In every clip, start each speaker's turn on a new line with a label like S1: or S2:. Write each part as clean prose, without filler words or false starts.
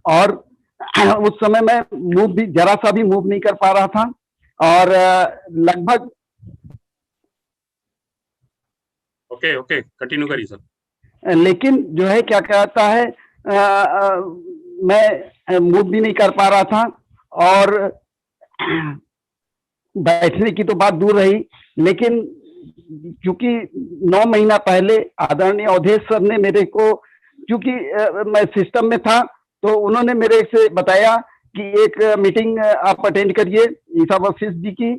S1: और उस समय मैं मूव भी जरा सा भी मूव नहीं कर पा रहा था और लगभग
S2: ओके ओके कंटिन्यू करिए सर।
S1: लेकिन जो है क्या कहता है मैं मूव भी नहीं कर पा रहा था और बैठने की तो बात दूर रही, लेकिन क्योंकि 9 महीना पहले आदरणीय अवधेश सर ने मेरे को, क्योंकि मैं सिस्टम में था, तो उन्होंने मेरे से बताया कि एक मीटिंग आप अटेंड करिए ईसा वशिष्ठ जी की।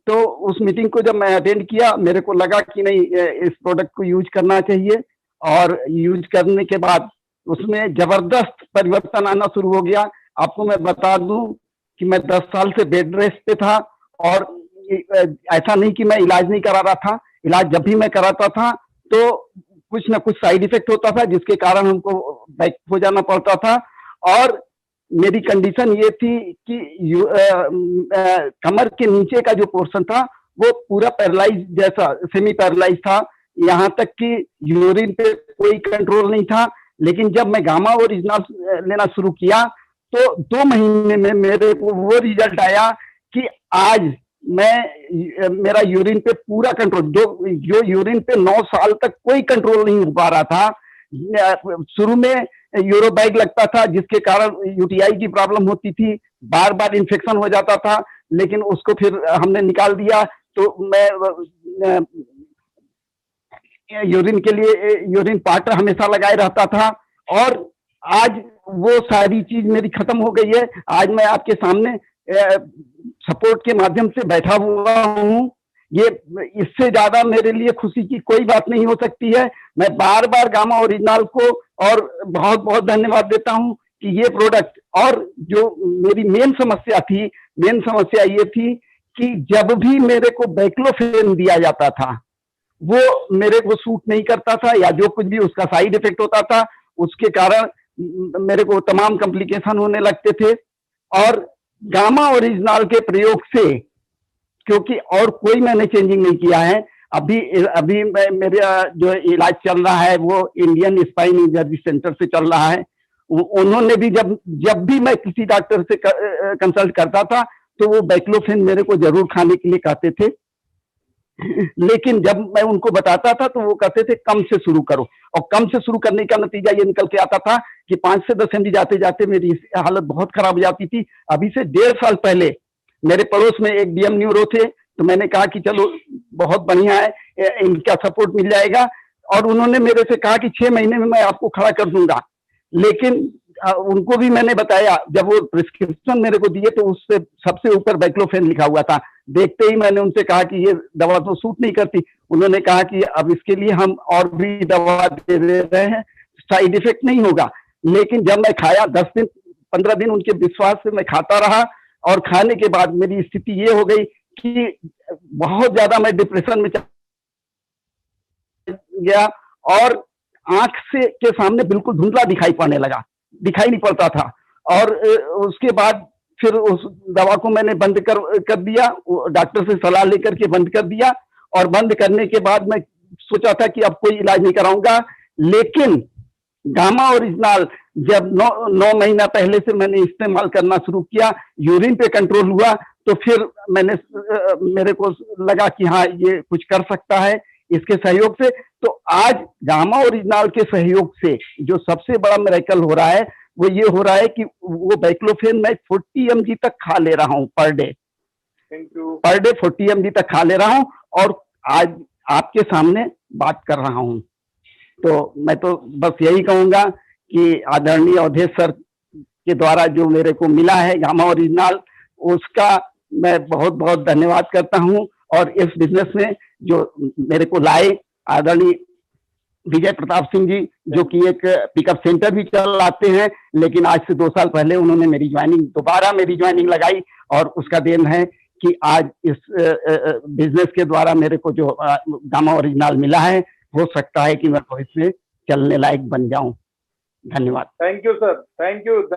S1: तो उस मीटिंग को जब मैं अटेंड किया, मेरे को लगा कि नहीं इस प्रोडक्ट को यूज करना चाहिए, और यूज करने के बाद उसमें जबरदस्त परिवर्तन आना शुरू हो गया। आपको मैं बता दूं कि मैं 10 साल से बेड रेस्ट पे था, और ऐसा नहीं कि मैं इलाज नहीं करा रहा था। इलाज जब भी मैं कराता था तो कुछ ना कुछ साइड इफेक्ट होता था, जिसके कारण हमको बैक हो जाना पड़ता था। और मेरी कंडीशन ये थी कि कमर के नीचे का जो पोर्शन था वो पूरा पैरालाइज जैसा, सेमी पैरालाइज था। यहाँ तक कि यूरिन पे कोई कंट्रोल नहीं था। लेकिन जब मैं गामा ओरिजिनल लेना शुरू किया तो 2 महीने में मेरे को वो रिजल्ट आया कि आज मेरा यूरिन पे पूरा कंट्रोल, जो यूरिन पे 9 साल तक कोई कंट्रोल नहीं हो पा रहा था। शुरू में यूरोबैग लगता था, जिसके कारण यूटीआई की प्रॉब्लम होती थी, बार बार इन्फेक्शन हो जाता था, लेकिन उसको फिर हमने निकाल दिया। तो मैं यूरिन के लिए यूरिन पार्टर हमेशा लगाए रहता था, और आज वो सारी चीज मेरी खत्म हो गई है। आज मैं आपके सामने सपोर्ट के माध्यम से बैठा हुआ हूँ। ये इससे ज्यादा मेरे लिए खुशी की कोई बात नहीं हो सकती है। मैं बार बार गामा ओरिजिनल को और बहुत बहुत धन्यवाद देता हूँ कि ये प्रोडक्ट, और जो मेरी मेन समस्या ये थी कि जब भी मेरे को बैक्लोफेन दिया जाता था वो मेरे को सूट नहीं करता था, या जो कुछ भी उसका साइड इफेक्ट होता था उसके कारण मेरे को तमाम कॉम्प्लिकेशन होने लगते थे। और गामा ओरिजिनल के प्रयोग से, क्योंकि और कोई मैंने चेंजिंग नहीं किया है, अभी मेरा जो इलाज चल रहा है वो इंडियन स्पाइन इंजरी सेंटर से चल रहा है। उन्होंने भी जब भी मैं किसी डॉक्टर से कंसल्ट करता था तो वो बैक्लोफेन मेरे को जरूर खाने के लिए कहते थे, लेकिन जब मैं उनको बताता था तो वो कहते थे कम से शुरू करो। और कम से शुरू करने का नतीजा ये निकल के आता था कि 5 से 10 mg जाते जाते मेरी हालत बहुत खराब हो जाती थी। अभी से 1.5 साल पहले मेरे पड़ोस में एक डीएम न्यूरो थे, तो मैंने कहा कि चलो बहुत बढ़िया है, इनका सपोर्ट मिल जाएगा। और उन्होंने मेरे से कहा कि 6 महीने में मैं आपको खड़ा कर दूंगा। लेकिन उनको भी मैंने बताया, जब वो प्रिस्क्रिप्शन मेरे को दिए तो उससे सबसे ऊपर बैक्लोफेन लिखा हुआ था। देखते ही मैंने उनसे कहा कि ये दवा तो सूट नहीं करती। उन्होंने कहा कि अब इसके लिए हम और भी दवा दे रहे हैं, साइड इफेक्ट नहीं होगा। लेकिन जब मैं खाया 10 दिन 15 दिन उनके विश्वास से मैं खाता रहा, और खाने के बाद मेरी स्थिति ये हो गई कि बहुत ज्यादा मैं डिप्रेशन में गया, और आंख से के सामने बिल्कुल धुंधला दिखाई नहीं पड़ता था। और उसके बाद फिर उस दवा को मैंने बंद कर दिया, डॉक्टर से सलाह लेकर के बंद कर दिया। और बंद करने के बाद मैं सोचा था कि अब कोई इलाज नहीं कराऊंगा। लेकिन गामा ओरिजिनल जब 9 महीना पहले से मैंने इस्तेमाल करना शुरू किया, यूरिन पे कंट्रोल हुआ, तो फिर मेरे को लगा कि हाँ ये कुछ कर सकता है इसके सहयोग से। तो आज गामा ओरिजिनल के सहयोग से जो सबसे बड़ा मिरेकल हो रहा है वो ये हो रहा है कि वो बैक्लोफेन मैं 40 mg तक खा ले रहा हूँ per day. Per day 40 mg तक खा ले रहा हूँ, और आज आपके सामने बात कर रहा हूँ। तो मैं तो बस यही कहूंगा कि आदरणीय अवधेश सर के द्वारा जो मेरे को मिला है गामा ओरिजिनल, उसका मैं बहुत बहुत धन्यवाद करता हूँ। और इस बिजनेस में जो मेरे को लाए आदरणीय विजय प्रताप सिंह जी, जो कि एक पिकअप सेंटर भी चलाते हैं, लेकिन आज से 2 साल पहले उन्होंने दोबारा मेरी ज्वाइनिंग लगाई, और उसका देन है कि आज इस बिजनेस के द्वारा मेरे को जो गामा ओरिजिनल मिला है, हो सकता है कि मैं भविष्य में चलने लायक बन जाऊं। धन्यवाद।
S3: Thank you sir, thank you.